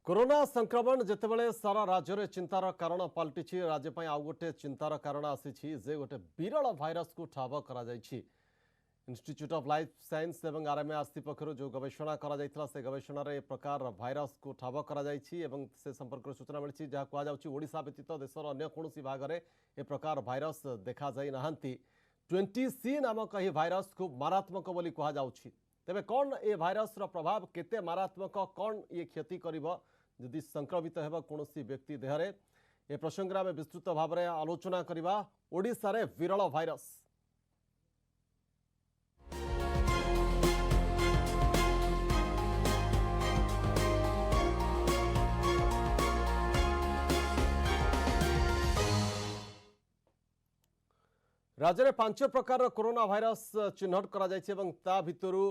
Corona संक्रमण जितेबाला सारा राज्य में चिंतार कारण पलटि राज्य आउ गोटे चिंतार कारण आसी गोटे विरल भाइरस को ठाब कर इंस्टीट्यूट ऑफ लाइफ साइंस और आरएमआरसी पक्षर जो गवेषणा से गवेषणार ए प्रकार भाइरस को ठाब कर से संपर्क में सूचना मिली जहाँ कहुच्छा व्यतीत देशर अन्य कौन भाग में ए प्रकार भाइरस देखा जाई नाहंती 20C नामक यह भाइरस खूब मारात्मक बोली कहुच्छी तेबे कौन ए भाइरस प्रभाव केते मारात्मक कौन ये क्षति करिबो जदि संक्रमित हेबा कोनोसी व्यक्ति देहरे ए प्रसंग में विस्तृत भाव में आलोचना करिबा ओडिशा रे विरल भाइरस। राज्य में 5 प्रकार कोरोना भाइरस चिन्हट करा जायछि एवं ता भितरु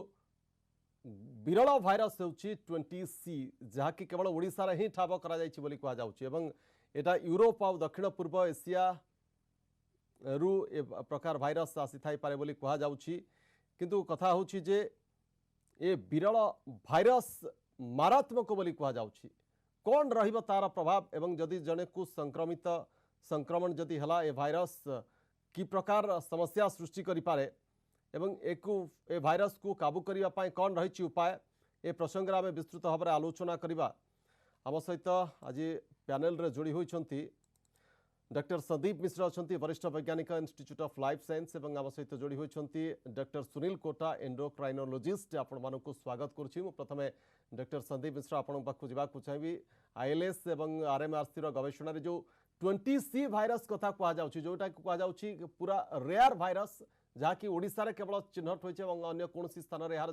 विरल भाइरस होउछि 20C जहाँकि केवल ओडिशा रे ही ठाब करा जायछि बोली कहा जाउछि एवं एटा यूरोप और दक्षिण पूर्व एशिया रु ए प्रकार भाइरस आसी थाई पारे बोली कहा जाउछि किंतु कथा होउछि जे ए विरल भाइरस मारात्मक बोली कहा जाउछि कोन रहिबो तार प्रभाव एवं जदि जने को संक्रमण जदि हला ए भाइरस कि प्रकार समस्या सृष्टि करि पारे एवं ए भाइरस को काबू करने पाई कौन रही उपाय ए प्रसंग में विस्तृत भाव में आलोचना करवा आम सहित आज पैनल रे जोड़ी होती डॉक्टर संदीप मिश्र अच्छा वरिष्ठ वैज्ञानिक इंस्टीट्यूट ऑफ लाइफ साइंस और आम सहित जोड़ी होती डॉक्टर सुनील कोटा एंडोक्राइनोलॉजिस्ट आपण मानक स्वागत करुच्ची प्रथम डॉक्टर संदीप मिश्र आपण पाखु जावाक चाहिए आईएलएस और आरएमआरसी गवेषणा जो 20C भाइरस कथा कहुच्छी जोटा कहुच्छी पूरा रेयर भाइरस जहाँकि ओडिशा रे केवल चिन्हट होइछे और अन्य कौन स्थान में यार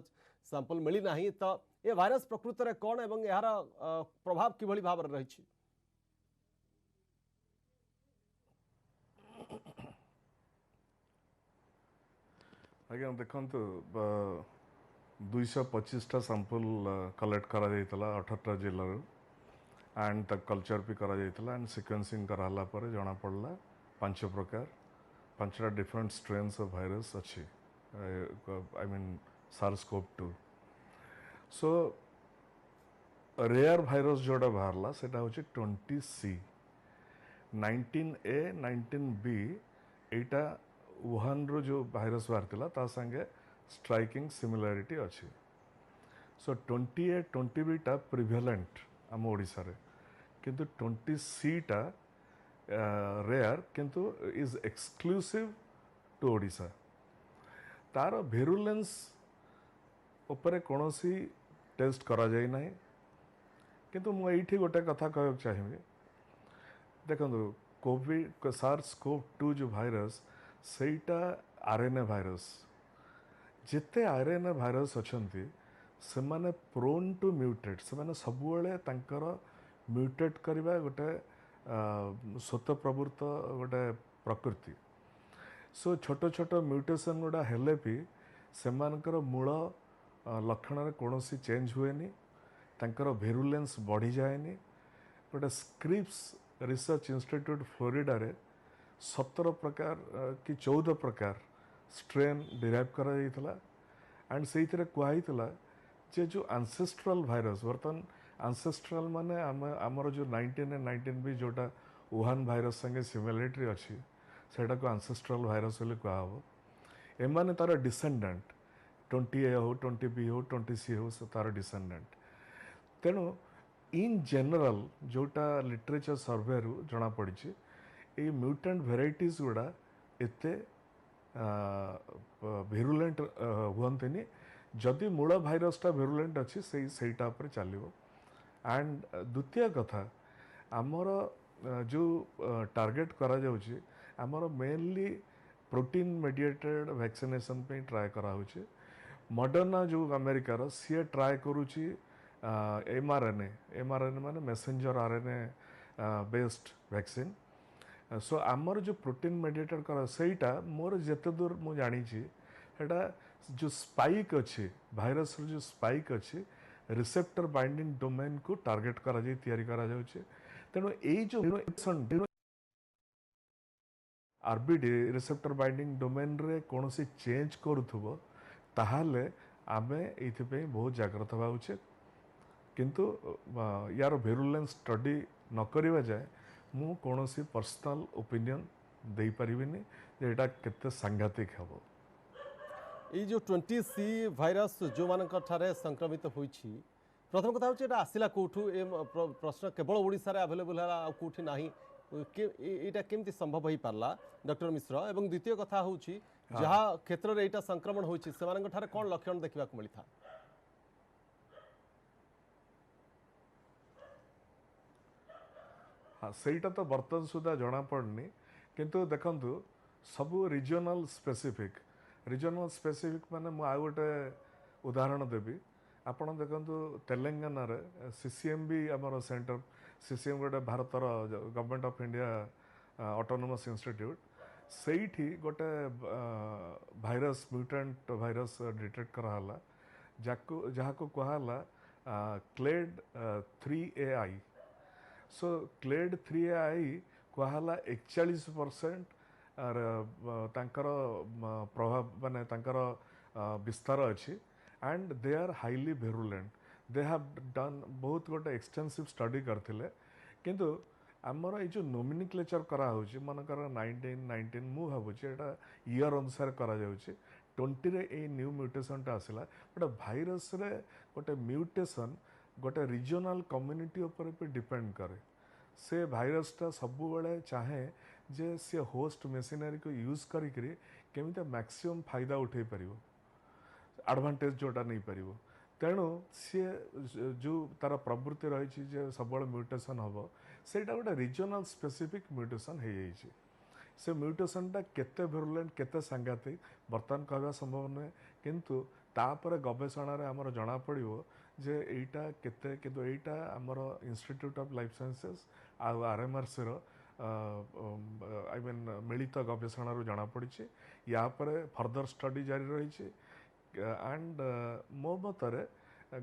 सैंपल मिली नहीं तो ये भाइरस प्रकृत में कौन एवं यार प्रभाव किभली भाव में रही। आज्ञा देखु 225टा सैंपल कलेक्ट करा 18टा जिल्ला एंड तक कल्चर भी करा एंड सिक्वेंसिंग कराला पर जना पड़ला 5 प्रकार 5टा डिफरेंट स्ट्रेन्स ऑफ भाइरस अच्छी I mean SARS-CoV-2 so rare virus जोड़ा बाहरला सेटा होची 20C 19A 19B एटा वुहान रो जो भाइरस बाहरतिला ता संगे स्ट्राइकिंग सिमिलरिटी अच्छी सो 20A 20B टा प्रिवेलेंट आम ओडिशा रे किंतु 20C टा रेयर किंतु इज एक्सक्लूसिव टू ओडिशा तार भेरुलेंस उपरे कौनसी टेस्ट करा जाए ना किंतु मु एठी गोटे कथा कह चाहिए देखो कोविड SARS-CoV-2 जो भाइरस सेटा आरएनए भाइरस जिते आरएनए भाइरस अच्छंती से माने प्रोन टू म्यूटेट से माने सबुले तांकर म्यूटेट करबा गोटे स्वतः प्रवृत्त गोटे प्रकृति सो छोट छोट म्यूटेशन गुड़ा हेले भी सेमानकर मूल लक्षण रे कौनसी चेंज हुएनी तांकर भेरुलेंस बढ़ी जाएनी गोटे स्क्रिप्स रिसर्च इंस्टीट्यूट फ्लोरिडा रे 17 प्रकार कि 14 प्रकार स्ट्रेन डिराइव करा जाइतला एंड से कहला जे जो एंसेस्ट्रल भाइरस बर्तन एंसेस्ट्रल माने आमर जो 19 और 19B जोटा वुहान भाइरस संगे सिमिलरिटी अच्छी सेटा को एंसेस्ट्रल भाइरस बोली कहब एमाने तार डिसेंडेंट 20A हो 20B हो 20C हो तार डिसेंडेंट तेणु इन जनरल जोटा लिटरेचर सर्वे रु जना पड़ी ये म्यूटेंट वेराइटीज गुड़ा एते भिरुलेंट हुअंतनी जदि मूल भाइरसटा भिरुलेंट अच्छी सेटा पर चलो एंड द्वितीय कथा आमर जो टार्गेट करा जाउची आमर मेनली प्रोटीन मेडिएटेड वैक्सीनेशन पे ट्राए करा होची मॉडर्ना जो अमेरिकार सी ट्राए करुची एमआरएनए माने messenger RNA based vaccine so आमर जो प्रोटीन मेडिएटेड करा सेटा मोर जेते दूर मु जानी छी एटा जो स्पाइक अच्छी भाइरस जो स्पाइक अच्छी रिसेप्टर बाइंडिंग डोमेन को टार्गेट करा जाय तैयारी करा जाउछे तेणु एई जो आरबीडी रिसेप्टर बाइंडिंग डोमेन रे कोनोसी चेंज करूथबो ताहाले आमे एथि पे बहुत जागृत हवा उचित किंतु यार भेरुलेंस स्टडी न करवा जाए मु कौन सी पर्सनल ओपिनियन दे पारिबिनी जे एटा केते सांघातिक हेबो। ये जो 20C भाइरस जो मान संक्रमित होइछि प्रथम कथा हूँ आसला कौटू ए प्रश्न केवल ओडिशा रे अवेलेबल है कौटी ना यहाँ केमती संभव हो पारला डॉक्टर मिश्र एवं द्वितीय कथा हूँ जहाँ क्षेत्र में यहाँ संक्रमण होइछि सेमानक ठारे कौन लक्षण देखा मिलता। हाँ सेटा तो बर्तन सुधा जना पड़नी किंतु देखंतु सबू रिजनल स्पेसिफिक माने मु आ गोटे उदाहरण देबी आपण देखंतु तेलंगाना रे सीसीएमबी हमर सेंटर सीसीएम गोटे भारतर government of India autonomous institute सेठी गोटे भाइरस म्यूटेंट भाइरस डिटेक्ट कराला जहाको कहाला क्लेड 3AI। सो क्लेड 3AI कहाला 41% तांकर प्रभाव माने तांकर विस्तार अच्छी and they are highly virulent. They have done बहुत गोटे एक्सटेंसिव स्टडी करथिले किंतु आमर ये जो नोमिनिक्लेचर करा होची मनकर 19 मु भाबुची एटा ईयर अनुसार करा जाउची 20 रे ए न्यू म्यूटेशनटा आसिला गोटे भाइरस रे गोटे म्यूटेशन गोटे रिजनल कम्युनिटी ऊपर पे डिपेंड करे। से भाइरसटा सबु बेले चाहे जे से होस्ट मेसिनरी को यूज करी केमिता मैक्सिमम फायदा उठे पारिबो एडवांटेज जोटा नहीं पारिबो। तेणु सी जो तार प्रवृत्ति रही जे सब म्यूटेशन हम सेटा गोटे रिजनल स्पेसिफिक म्यूटेशन हो जाइए। से म्यूटेशनटा केते भेरुलेंट केते सांघातिक बर्तमान कहवा संभव नुहे किंतु तापर गवेषणा रे हमर जना पड़िबो जे एटा केते किंतु एटा हमर इंस्टीट्यूट ऑफ लाइफ साइंसेस आ आरएमआरसी रो आई मीन मिलित गवेषणा रो जना पड़ी या पर फर्दर स्टडी जारी रही एंड मो मतरे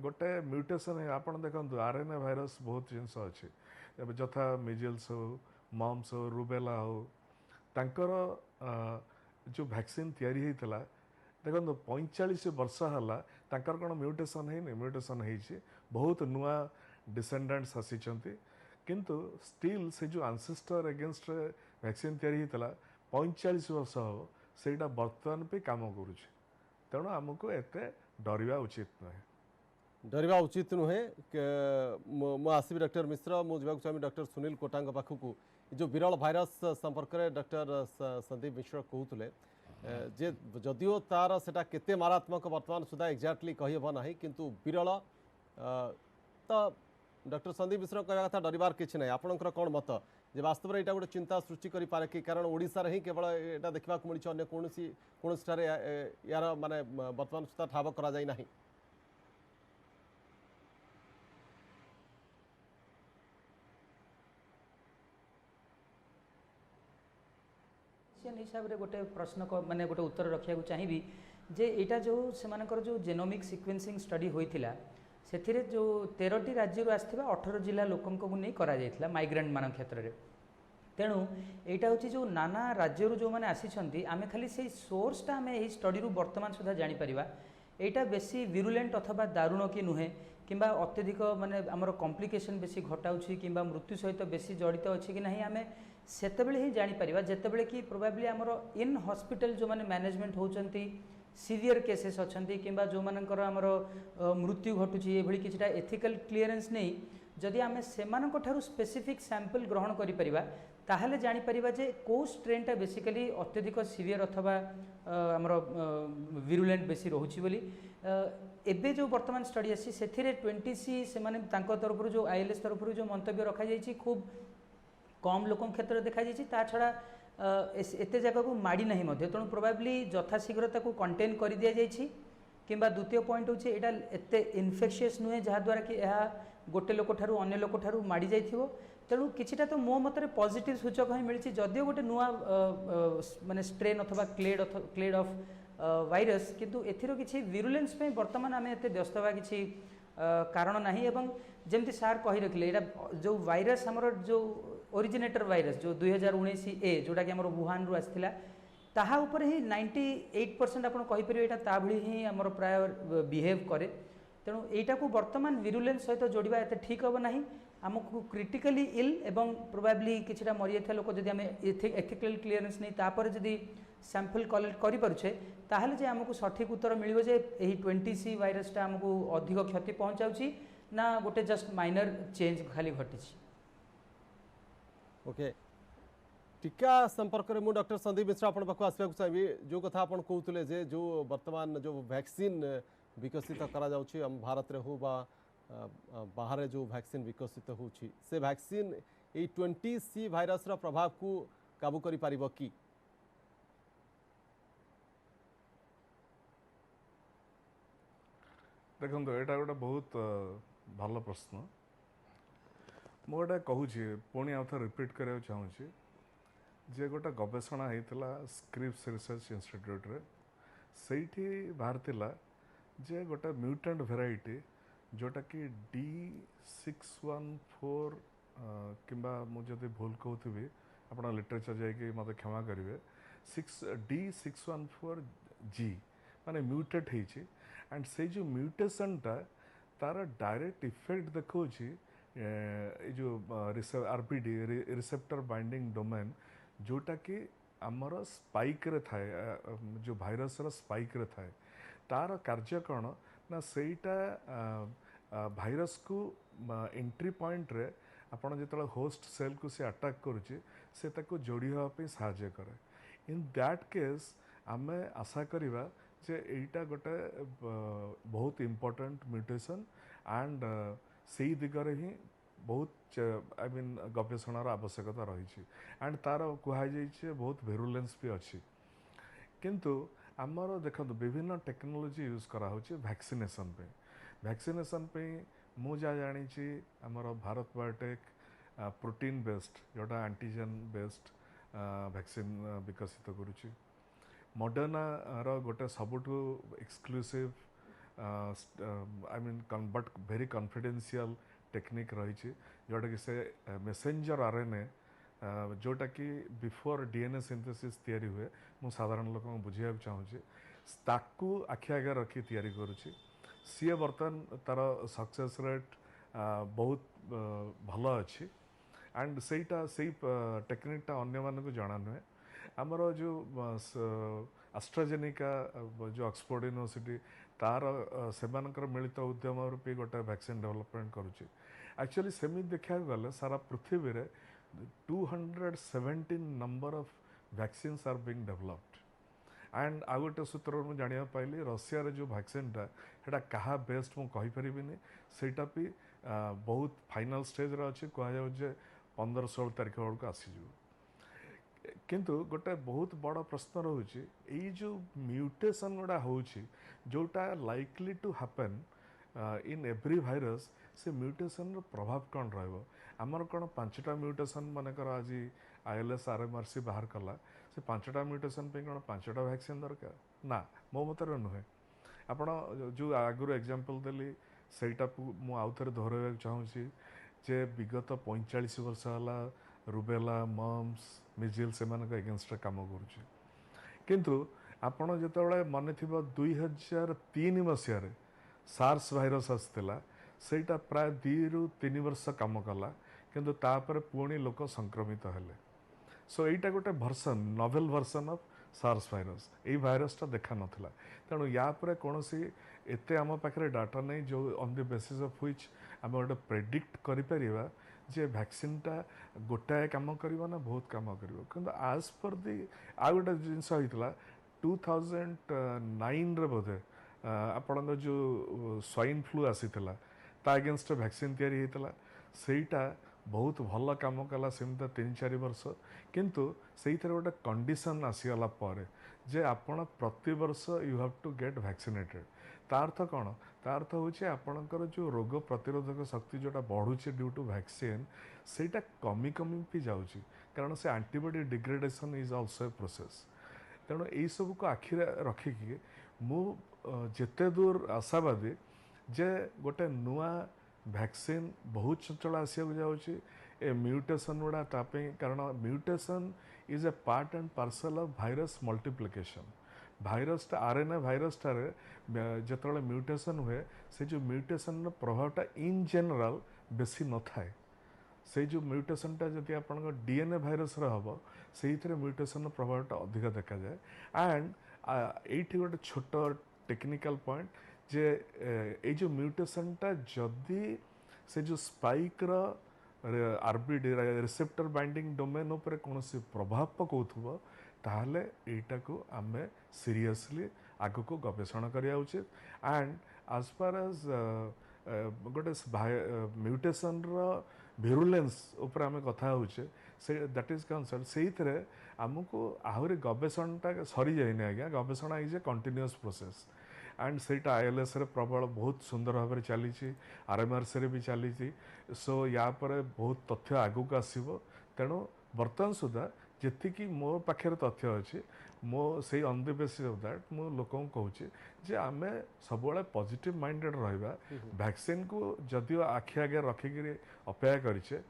गोटे म्यूटेशन है आपन देखंतु आरएनए भाइरस बहुत जिनस अच्छे यथा मिजल्स हो मम्स हो रुबेला हो तांकर जो वैक्सीन तैयारी होता देखो 45 वर्ष है तांकर कौन म्यूटेशन है म्यूटेशन है बहुत नुआ डिसेंडेंट्स आसी किंतु स्टिल से जो आंसेस्टर एगेंस्ट वैक्सीन तैयारी होता 45 वर्ष हम सेटा बर्तमान पे काम करुचे। तेणु आमको एते डरवा उचित नुहे डरवा उचित नुहे। मु आसबि डॉक्टर मिश्र मुझे चाहे डॉक्टर सुनील कोटा पाखक जो विरल भाइरस संपर्क में डॉक्टर संदीप मिश्र कहते जे जदिओ तार सेटा केते मारात्मक वर्तमान सुधा एक्जाक्टली कहीहब ना किंतु विरल तो डॉक्टर संदीप मिश्र कहवा कथा डरबार किसी ना आपंकर कौन मत जे वास्तव में यहाँ गोटे चिंता सृष्टि करें कि कारण ओडिशा रे ही केवल यहाँ देखा मिली अन्य कौन यार माने वर्तमान सुधा ठाब करा जाई नाही। हिसाब से गोटे प्रश्न को माने गोटे उत्तर रखा चाहिए जे यहाँ जो सेमानकर जो जेनोमिक सिक्वेन्सिंग स्टडी होइथिला सेथिरे जो 13टी राज्य आसथिबा 18 जिला लोकंक को नहीं करा जायथिला माइग्रेंट मान क्षेत्र में। तेणु यहाँ हूँ जो नाना राज्य जो मैंने आसी आमे खाली से सोर्सटा आम यही स्टडी वर्तमान सुधा जानीपर यहाँ बेसी विरुलेंट अथवा दारुण कि नुहे कि अत्यधिक माने आमर कॉम्प्लिकेशन बेसी घटाऊँच कि मृत्यु सहित बेसी जड़ित अच्छी कि नहीं आम सेतेबेले ही जानीपर जितेबले कि प्रोबाब्ली आमर इन हॉस्पिटल जो मैंने मैनेजमेंट होती सीवियर केसेस अच्छा कि जो मानकर आमर मृत्यु घटुची ये किसी एथिकल क्लीयरेंस नहीं जदि आम से स्पेसिफिक सैंपल ग्रहण करिपरिबा ताहले जानी परिबा जे को स्ट्रेनटा बेसिकली अत्यधिक सीवियर अथवा आमर विरुलेंट बेसी रोची बोली एबे जो वर्तमान स्टडी आसी सेथिरे 20C से माने तांको तरफ जो आईएलएस तरफ जो मंतव्य रखा जायछि खूब कम लोकों क्षेत्र देखा जायछि ता छड़ा एते जगह को माड़ी नहीं मध्य तेणु प्रोबाब्ली यथाशीघ्र ताको कंटेन कर दिया जायछि किंबा द्वितीय पॉइंट होछि एटा एते इनफेक्शियस नुहे जहा द्वारा कि यह गोटे लोक ठारू अन्य लोक ठारू माड़ी जाइथिबो। तेणु किछिटा तो मो मतरे पॉजिटिव सूचक ही मिली जदिओ गोटे नुआ माने स्ट्रेन अथवा क्लेड ऑफ वायरस किंतु एथिरो किछि विरुलेंस पे वर्तमान आमे एते व्यस्त बा किछि कारण नाही एवं जेमति सार कहि रखले एटा जो वायरस हमर जो ओरिजिनेटर वायरस जो 2019A जोटा कि हमर वुहान रु आस्थिला ताहा ऊपर ही 98% आपण कहि परिबे एटा ता भली ही हमर प्राय बिहेव करे तेणु यहीटा को बर्तमान विरुलेंस सहित जोड़वा एत ठीक हम ना आमको क्रिटिकली इल एवं प्रोबाब्ली किसी मरी जाता लोक जब आम एथिकल क्लीयरेंस नहीं तापर जदि सैंपल कलेक्ट करें ताहले जे आमको सठिक उत्तर मिल जे यही 20C भाइरसटा आमको अधिक क्षति पहुँचाऊँगी ना गोटे जस्ट माइनर चेंज खाली घटी। ओके टीका संपर्क में मुझे डॉक्टर संदीप मिश्रा आपण पाखु आसवाक चाहिए जो कथा आपण कहते जे जो वर्तमान जो वैक्सीन विकसित करा जाउछि हम भारत रे हो बा बाहर जो वैक्सीन विकसित होछि से वैक्सीन ए 20C भाइरस रा प्रभाव को काबू करि पारिबो कि देखो यहाँ गोटे बहुत भल प्रश्न मुझे कहूँ पुणी आउ थे रिपीट कराया चाहूँगी जे गोटे गवेषणा होता स्क्रिप्स रिसर्च इंस्टीट्यूट रे सेठी बाहर जे गोटे म्यूटेंट वेराइटी जोटा कि D614 किंबा मुझे भूल कहूँ आप लिटरेचर जाकि मत क्षमा करेंगे D614G माने म्यूटेट होती एंड से जो म्यूटेशन टा तार डायरेक्ट इफेक्ट देखो जो RBD रिसेप्टर बाइंडिंग डोमेन जोटा कि आमर स्पाइक रे थाए जो भाइरस स्पाइक रे थाए तार कार्य कौन ना सेटा भाइरस को एंट्री पॉइंट रे आपण जो होस्ट सेल को से अटैक करुच्ची से ताको जोड़ी होगापी साहाय्य करे इन दैट केस आम आशा करिबा जे एटा गोटे बहुत इम्पोर्टेंट म्यूटेशन एंड से दिगरे ही बहुत आई मीन गवेषणार आवश्यकता रही एंड तार कहुई बहुत वेरुलेंस भी अच्छी किंतु आमर देखो विभिन्न टेक्नोलोजी यूज करा वैक्सीनेशन पे मु जा जानी आमर भारत बायोटेक प्रोटीन बेस्ड जोटा एंटीजन बेस्ड वैक्सीन विकसित करुच्ची मॉडर्ना रो गोटे सबुठु exclusive I mean but very confidential technique रही जोटा कि से मेसेंजर आरएनए जोटा कि बिफोर डीएनए सिंथेसिस तैयारी हुए मु साधारण लोक बुझा चाहूँगी ताकू आखि आगे रखी तैयारी करुच्ची सी बर्तमान तार सक्सेस रेट बहुत भल अच्छी एंड सेटा से टेक्निकटा अन्य मानक जना नुहे आमर जो एस्ट्राजेनिका जो ऑक्सफोर्ड यूनिवर्सिटी तार से मिलित उद्यम रूपी गोटे वैक्सीन डेवलपमेंट करुच्ची एक्चुअली सेमि देखा गले सारा पृथ्वी रे 217 number of vaccines are being developed and आ गोटे सूत्र मुझे जाना पाइली रशिया रे जो वैक्सीनटा सेटा कहा बेस्ट मुझे कहीपरि सेटा भी बहुत फाइनल स्टेज रे अच्छी कहुए 15-16 तारीख बेलू आसीज किंतु गोटे बहुत बड़ प्रश्न रोचे यही जो म्यूटेशन गुड़ा होटा likely to happen in every virus से म्यूटेशन प्रभाव कौन रमर कौन 5टा म्यूटेशन मनकर आज ILS RMRC बाहर कला से 5टा म्यूटेशन पे कौन 5टा वैक्सीन दरकार ना मो मत नुहे आपण जो आगु एग्जांपल देली सेटा मु आउ थे दोहराइबा चाहूँगी जे विगत 45 वर्ष है रुबेला मम्स मिजिल से एगेन्स्ट काम करुच्ची किंतु आपण जिते मन थी 2003 मसीह सार्स भाइरस आसला सेटा प्राय 2 ରୁ 3 वर्ष काम कला किंतु तापर पुणी लोक संक्रमित हेले सो एटा गोटे version novel version of SARS virus यही भाइरसटा देखा नाला तेणु या पर कौन एत आम पाखे डाटा नहीं जो on the basis of which आम गोटे प्रेडिक्ट करिपरिबा जे वैक्सीनटा गोटाए काम करिबा ना बहुत काम करिबा किंतु आज पर दी आ गोटे जिनस होइतला 2009 रे बोधे आपण जो स्वाइन फ्लू आसीथिला ता अगेंस्ट वैक्सीन तैयारी होइतला सेटा बहुत भल काम कला सेमता 3-4 वर्ष किंतु से गोटे कंडीशन आसीगला पर जे आपण प्रति वर्ष you have to get vaccinated तार अर्थ कौन तार अर्थ हूँ आपणकर जो रोग प्रतिरोधक शक्ति जोटा बढ़ुचे ड्यू टू वैक्सीन सेटा कमी कमी भी जाऊँगी कारण से antibody degradation is also a process तेणु यही सब को आखि रखिकी मु जेते दूर आशावादी जे गोटे नुआ वैक्सीन बहुत चंचल आसिया जाऊँगी ए म्यूटेशन गुड़ा तापे कारण mutation is a part and parcel of virus multiplication भाइरसटा आरएनए भाइरसटारे जिते म्यूटेशन हुए से जो म्यूटेशन प्रभावटा इन जनरल बेसी न थाए से जो म्यूटेशनटा जदि आप डीएनए भाइरस हम से म्यूटेशन प्रभावटा अधिक देखा जाए एंड ये गोटे छोट टेक्निकल पॉइंट जे ये जो म्यूटेशनटा जदि से जो spike RBD receptor binding domain उपर कौन प्रभाव पकाउथुबो ताहले एटा को आमे सीरियसली आगु को गवेषणा करिया उचित एंड एज फार एज गोटे म्यूटेशन रो भिरुलेंस उपर आमे कथा होचे से दैट इज कंसर्न से आमको आहरी गवेषणा सरी जाइने आज्ञा गवेषणा is a continuous process and सेटा आईएलएस रे प्रबल बहुत सुंदर भाव चली आरएमआरसी रे भी चली सो या पर बहुत तथ्य आगु को आसो तेणु बर्तमान सुधा जी मो पाखे तथ्य अच्छी मो से on the basis of that मो लोक कहूँ जे आमे सब पॉजिटिव माइंडेड रहा वैक्सीन को जदियो आखि आगे रखिक अपेक्षा करें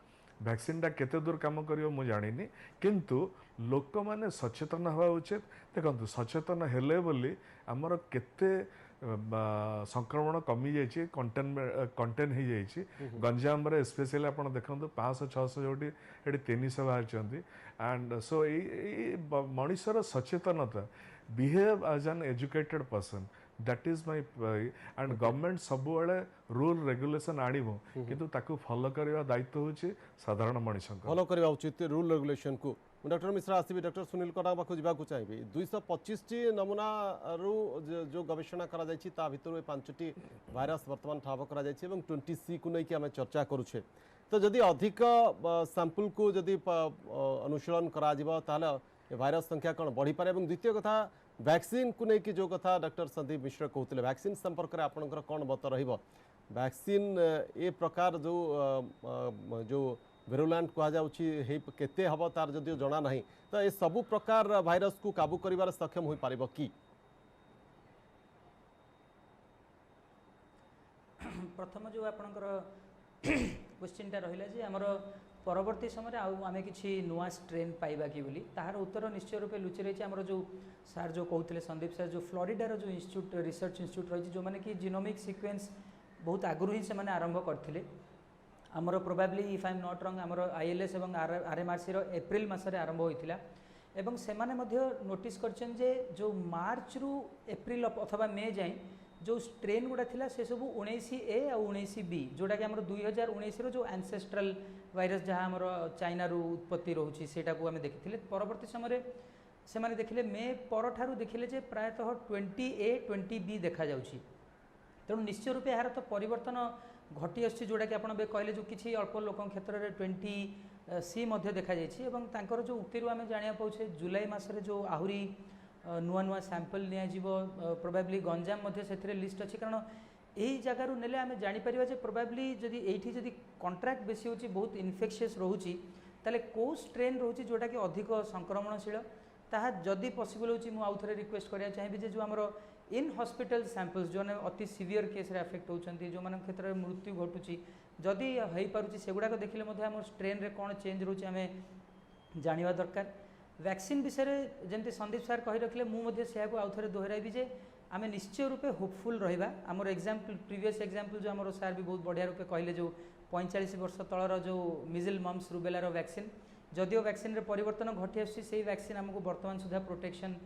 वैक्सीनटा केते दूर काम करियो मु जानिनी किंतु लोक माने सचेतन हवा उचित देखो सचेतन हेले बोली आमर केते संक्रमण कमी जाइए कंटेन हो जाइए गंजाम रे स्पेशली आप देखो 500-600 जोटी ये 300 बाहर एंड सो मनुष्यर सचेतनता behave as an educated person that is my and government सब रूल रेगुलेशन आनिबो किंतु ताकू फॉलो करबा दायित्व होची साधारण मनुष्य फॉलो करबा उचित रूल रेगुलेशन को डॉक्टर मिश्रा आसबि डॉक्टर सुनील कटा पाखु जावाक चाहिए 225 टी नमूना रु जो गवेषणा करा जायछि ता भितर 5टी भाइरस वर्तमान ठाब करा जायछि एवं 20C को नहीं कि आम चर्चा करुछे तो जदि अधिक सैंपल को जदि अनुशीलन करा जिवो ताहले भाइरस संख्या कौन बढ़ी पारे एवं द्वितीय कथा वैक्सीन को नहीं कि जो कथा डॉक्टर संदीप मिश्र कहते वैक्सीन संपर्क में आपंकर कौन मत वैक्सीन ए प्रकार जो वेरुलेंट कहुच्छी केते हम तार जदि जना ना तो ये सबु प्रकार भाइरस को काबू कर सक्षम हो पार कि प्रथम जो आपणकर क्वेश्चनटा रहा जे आमर परवर्ती समय आम कि नुआ स्ट्रेन पाइबा कि बोली तार उत्तर निश्चय रूपे लुचि रही है आमर जो सार जो कहते संदीप सार जो फ्लोरिडार जो इंस्टीट्यूट रिसर्च इंस्टीट्यूट रही जो मैंने कि जीनोमिक सीक्वेंस बहुत आगु ही से आरंभ करते आमर probably if I am not रंग आमर आईएलएस और आरएमआरसी एप्रिल मसरे आरंभ होता एवं से नोटिस करछन जे जो मार्च रु एप्रिल अथवा मे जाए जो स्ट्रेन गुड़ा थिला से सब 19A और 19B जोटा कि आमर 2019 रो जो एंसेस्ट्रल वायरस जहाँ आमर चाइना रू उत्पत्ति रोची सेटा को आम देखी परवर्ती समय से मैंने देखिले मे पर ठारू देखिले जे प्रायतः 20A 20B देखा जाउची तेणु निश्चय रूपे यार तो परिवर्तन घटी आसी जोटा कि आपन कहले जो किसी अल्प लोक क्षेत्र में 20C मध्य देखा जाइए एवं तांकर जो उक्ति आम जाना पाचे जुलाई मसरे जो आहुरी नुआ नुआ सैंपल नियाजिबो प्रोबाब्ली गंजाम मध्य से लिस्ट अच्छी कारण यही जगार नेले आम जापर जे प्रोबाब्ली जदि एठी जदि कंट्राक्ट बेसी होची बहुत इनफेक्शियस रोची ताले को स्ट्रेन रोची जोटा कि अधिक संक्रमणशील ताहा जदि पॉसिबल होची मु आउ थरे रिक्वेस्ट करिया चाहिबी जे जो हमर इन हॉस्पिटल सैंपल्स जो अति सीवियर केस रे अफेक्ट होचंती जो मान क्षेत्र में मृत्यु घटुची जदि होई पारुची सेगुडा को देखिले मध्ये हमर स्ट्रेन रे कोन चेंज रोची आमे जानिबा दरकार वैक्सीन विषय में जमती संदीप सार कही रखिले मुझे से आउ थे दोहराइबी जे आम निश्चय रूपे होपफुल रहा आमर एग्जाम्पल प्रीवियस एग्जाम्पल जो आमर सार भी बहुत बढ़िया रूपे कहले जो 45 वर्ष तलर जो मिजिल मम्स रुबेलार वैक्सीन जदिव वैक्सीन रे परिवर्तन घटी आसी वैक्सीन आमको बर्तमान सुधा प्रोटेक्शन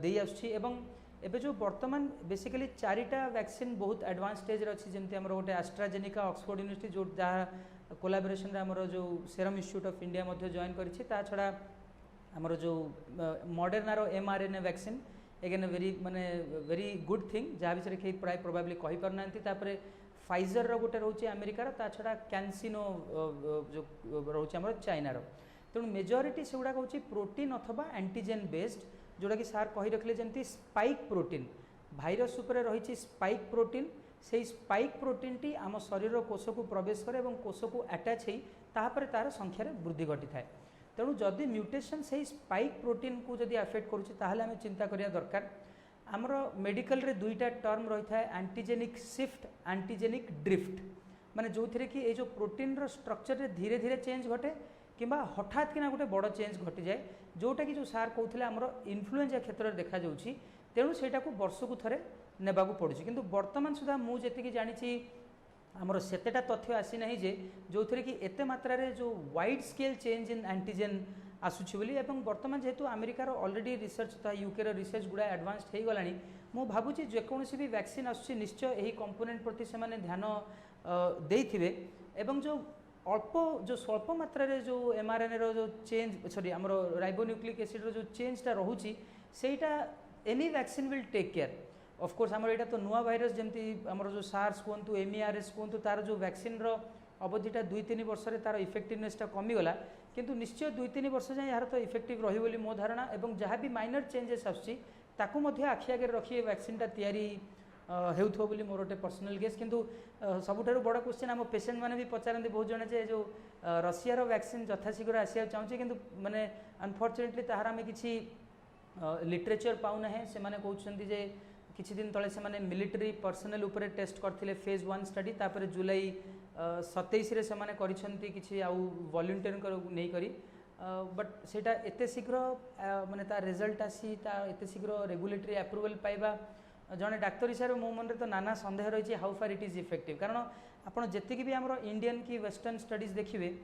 दे आसुछि एवं एबे जो बर्तमान बेसिकली 4टा वैक्सीन बहुत एडवांस स्टेज रे अछि जेमती हमर गोटे एस्ट्राजेनिका ऑक्सफोर्ड यूनिवर्सिटी जो जहाँ कोलाबोरेशन रे हमर जो सेरम इंस्टीट्यूट ऑफ इंडिया मध्य जॉइन करिछि ता छड़ा हमर जो मॉडर्नार mRNA vaccine again very good thing जहाँ विषय कहीं प्राय प्रोबाब्ली कही पारना तापर फाइजर रो गोटे रोचे अमेरिकार ता छड़ा कैंसिनो जो रोचे हमर चाइनार तेणु मेजोरिटी से गुड़ा हूँ प्रोटीन अथवा एंटीजेन बेस्ड जोटा कि सार कही रखिले जमती स्पाइक प्रोटीन भाइरस उपरे रही स्पाइक प्रोटीन से स्पाइक प्रोटीन टी आम शरीर कोष को प्रवेश करे और कोष को अटैच हो तापर तार संख्यार वृद्धि घटी थाए तेणु जदि म्यूटेशन से स्पाइक प्रोटीन को जदि अफेक्ट करुच्ची ताहले आम चिंता करिया दरकार आमर मेडिकल रे दुईटा टर्म रही था एंटीजेनिक शिफ्ट एंटीजेनिक ड्रिफ्ट माने जो थे कि ये जो प्रोटीन रो स्ट्रक्चर रे धीरे धीरे चेंज घटे किंबा हठात किना गोटे बड़ चेंज घटी जाए जोटा कि जो सार कहते आमर इन्फ्लुएंजा क्षेत्र में देखा जाउछि तेणु सेटा को वर्ष को थरे नेबाकू पड़ुछि किंतु वर्तमान सुधा मु जेतिकी जानिछि आमर सेतेटा तथ्य आसी नहीं जे जो थे कि एते मात्रा रे जो wide scale change in antigen आसुछि बोली एवं वर्तमान जेहेतु अमेरिकार ऑलरेडी रिसर्च था यूके रो रिसर्च गुड़ा एडवांस्ड हो गलानी मु भाबुछि जेकोसी भी वैक्सीन आसुछि निश्चय यही कंपोनेंट प्रति से माने ध्यान देइथिबे एवं जो अल्प जो स्वल्प मात्रा रे जो एमआरएनए रो जो चेंज सॉरी हमरो राइबोन्यूक्लिक एसिड रो जो चेंजटा रहुछि सेटा any vaccine will take care of course हमर एटा तो नुआ भाइरस जमती हमर जो सार्स कहतु एमईआरएस कहतु तार जो वैक्सीन रो अवधिटा 2-3 वर्ष रे तार इफेक्टिवनेसटा कमी गला किंतु निश्चय 2-3 वर्ष जाए यार तो इफेक्टिव रही बोली मो धारणा एवं जहाँ भी माइनर चेंजेस आसुछि ताकू मध्य आखि आगे रखी वैक्सीनटा तैयारी हेउथो बोली मोर गोटे पर्सनल गेस किंतु सबुठारु बड़ क्वेश्चन आम पेशेंट मैंने भी पचारती बहुत जने जे जो रशियार वैक्सीन यथाशीघ्र आसिया चाहूँचे किंतु माने अनफॉर्चुनेटली ताहार आम किछि लिटरेचर पाऊना है से माने कहउछन्ती जे किछि दिन तले से माने मिलिटरी पर्सनल उपरे टेस्ट करथिले फेज 1 स्टडी तापर जुलाई 27 रे से माने करिसन्ती किछि आउ वॉलंटियर को नै करी बट सेटा एते शीघ्र माने ता रिजल्ट आसी ता एते शीघ्र रेगुलेटरी अप्रूवल पाइबा जने डाक्टर हिसाब मो मन रे तो नाना संदेह रही how far it is effective कारण आपण जेतिक भी हमरो इंडियन की वेस्टर्न स्टडीज देखिबे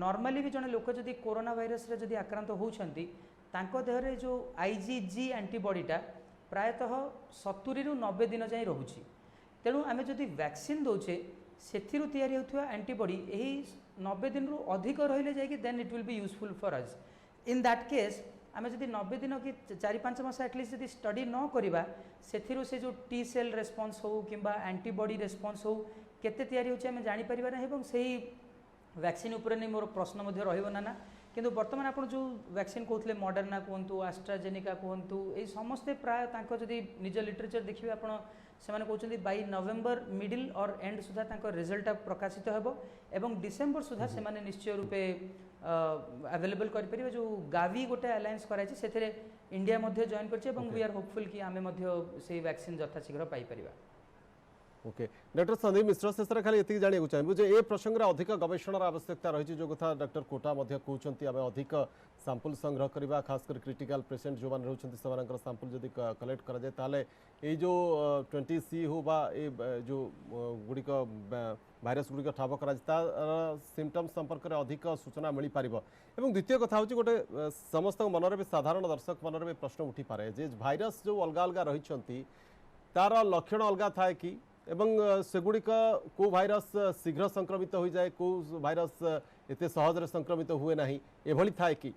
नॉर्मली भी जने लोक जदि कोरोना वायरस रे जदि आक्रांत होउछन्ती तांको देह रे जो आईजीजी एंटीबॉडीटा प्रायतः 70 रु 90 दिन जाए रोचे तेणु आम जदि वैक्सीन दौचे से तैयारी होता एंटीबॉडी यही 90 दिन रु अधिक रहिले जाए then it will be useful for us in that case आम जदि 90 दिन कि 4-5 मास एटलिस्ट जदि स्टडी न करवा से जो टी सेल रेस्पॉन्स हो कि एंटीबॉडी रेस्पॉन्स हो केते तैयारी होचे आम जानि परिबा ना एवं सही वैक्सीन उपरे नहीं मोर प्रश्न मध्य रहिबो ना किंतु वर्तमान आप जो वैक्सीन कहते मॉडर्ना कहतु आस्ट्राजेनिका कहतु ये समस्ते प्राय तांको जदि निज लिटरेचर देखिए आप कहते बाई नवेम्बर मिडिल और एंड सुधा तांको रिजल्ट प्रकाशित हेबो एवं डिसेम्बर सुधा से माने निश्चय रूपे अवेलेबल करें जो गावी गोटे अलायंस कराई से इंडिया मध्य जॉइन कर वी आर होपफुल कि आमे मध्य से वैक्सीन यथाशीघ्र पाई परिबा। ओके डॉक्टर संदीप मिश्र शेष खाली ये जाना चाहिए जे ए प्रसंग में अधिक गवेषणार आवश्यकता रही जो कथा डॉक्टर कोटा कहते आम अधिक सैंपल संग्रह करवा खासकर क्रिटिकल पेशेंट जो मैंने रोचे से सैंपल जब कलेक्ट कराए ताले ये जो 20C हो बा ए जो गुड़िक भाइरस गुड़िक ठाब कर सिम्पटम्स संपर्क में अधिक सूचना मिल पार एवं द्वितीय कथा हूँ गोटे समस्त मनरे भी साधारण दर्शक मनरे भी प्रश्न उठी पारे जे भाइरस जो अलग अलग रही तार लक्षण अलग थाए कि एवं सेगुड़िक को भाइरस शीघ्र संक्रमित हो जाए को भाइरस एते सहज संक्रमित हुए ना एभली थाए कि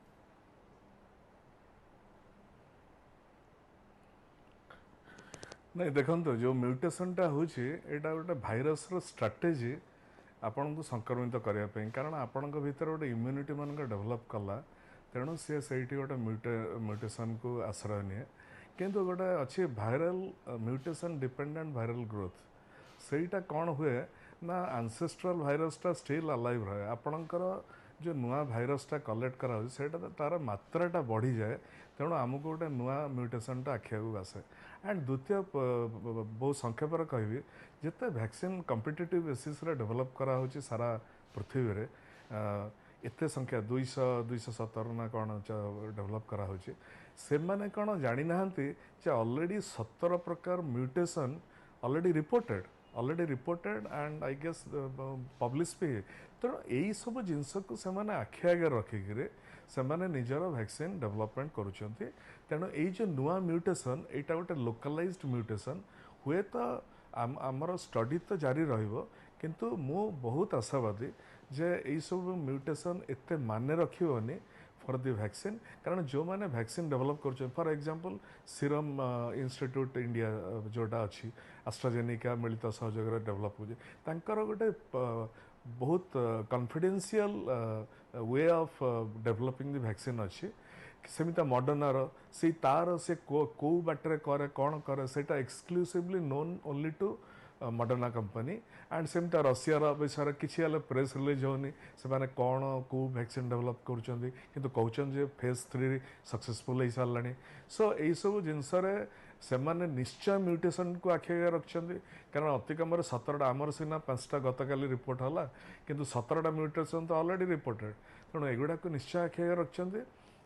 नहीं देखो जो म्यूटेशनटा होची एटा गोटे भाइरस रो स्ट्राटेजी आपन को संक्रमित करया पे कारण आपन को भीतर गोटे इम्यूनिटी मन को डेवलप कला तेणु सी सेठी गोटे म्यूटेशन को आश्रय निए किंतु गोटे अच्छी viral mutation dependent viral growth सेटा कौन हुए ना एंसेस्ट्रल भाइरसटा स्टिल अलाइव रहे आपणकर जो नुआ भाइरसटा कलेक्ट करा सेटा तार मात्राटा बढ़ी जाए तेणु आमको गोटे नुआ म्यूटेशनटा आखिया आसे एंड द्वितीय बहुत संक्षेप कहबी जिते वैक्सीन कॉम्पिटिटिव बेसिस रे डेवलप करा होची सारा पृथ्वी रे एते संख्या 270 ना कौन डेवलप करा होची से माने कौन जानी नाहंती जे ऑलरेडी 17 प्रकार mutation already reported and I guess publish भी तेणु यही सब जिनस को से आखि आगे रखिकी से निजर वैक्सीन डेवलपमेंट करुँच तेणु यही जो नुआ म्यूटेशन यहाँ गोटे लोकलाइज्ड म्यूटेशन हुए तो आमर स्टडी तो जारी रहिबो किंतु मु बहुत आशावादी जे यही सब म्यूटेशन एते माने रखिबोनी फॉर द वैक्सीन कारण जो मैंने वैक्सीन डेवलप कर for example serum institute India जोटा अच्छी एस्ट्राजेनिका मिलित सहयोग डेवलप हो गोटे बहुत confidential way of developing the vaccine अच्छी सेमिता मॉडर्नार से तार से को बाटर करे कौन करे सेटा exclusively known only to Moderna company and सेमता रशियार विषय किसी प्रेस रिलीज होनी से कौन को वैक्सीन डेवलप कर कहते फेज 3 सक्सेसफुल हो सारा सो यही सब जिनस से निश्चय म्यूटेशन को आखि आगे रखिंट कारण अति कम 17टा आमर सीना 5टा गतकाली रिपोर्ट है किंतु 17टा म्यूटेशन तो ऑलरेडी रिपोर्टेड तेणु एगुड़ा को निश्चय आखि आगे रखिंट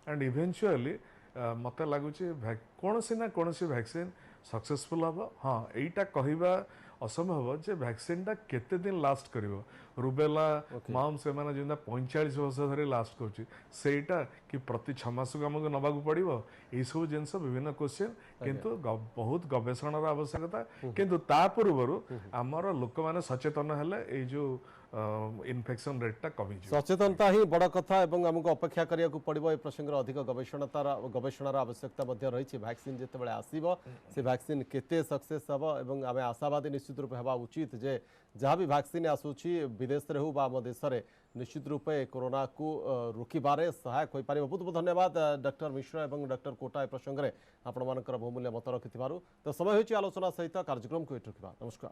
एंड इवेंचुअली मत लगुच कौन ना कौन वैक्सीन सक्सेसफुल हम हाँ यहीटा कहवा असंभव जे वैक्सीन केते दिन लास्ट करिवो रुबेला माउम से माने जिंदा 45 वर्ष धरि लास्ट करूची सेटा कि प्रति 6 मास को हमको नबाकू पड़िबो ए सब जिंस विभिन्न क्वेश्चन किंतु बहुत गवेषणार आवश्यकता किंतु ता पूर्वरु हमर लोक माने सचेतन हेले ए जो इन्फेक्शन रेट कमी सचेतनता ही बड़ कथा एवं आमको अपेक्षा करिया पड़ो ए प्रसंग अधिक गवेषणार आवश्यकता रही वैक्सीन जिते आसो से वैक्सीन केते सक्सेस हम एवं आम आशावादी निश्चित रूप हेबा उचित जे जहाँ भी वैक्सीन आसूची विदेश रे हो बा आम देश में निश्चित रूपे कोरोना को रोकबारे सहायक हो पारे। बहुत बहुत धन्यवाद डॉक्टर मिश्र एवं डॉक्टर कोटा ए प्रसंग में आपण बहुमूल्य मत रखि तो समय होची आलोचना सहित कार्यक्रम को एट रखा। नमस्कार।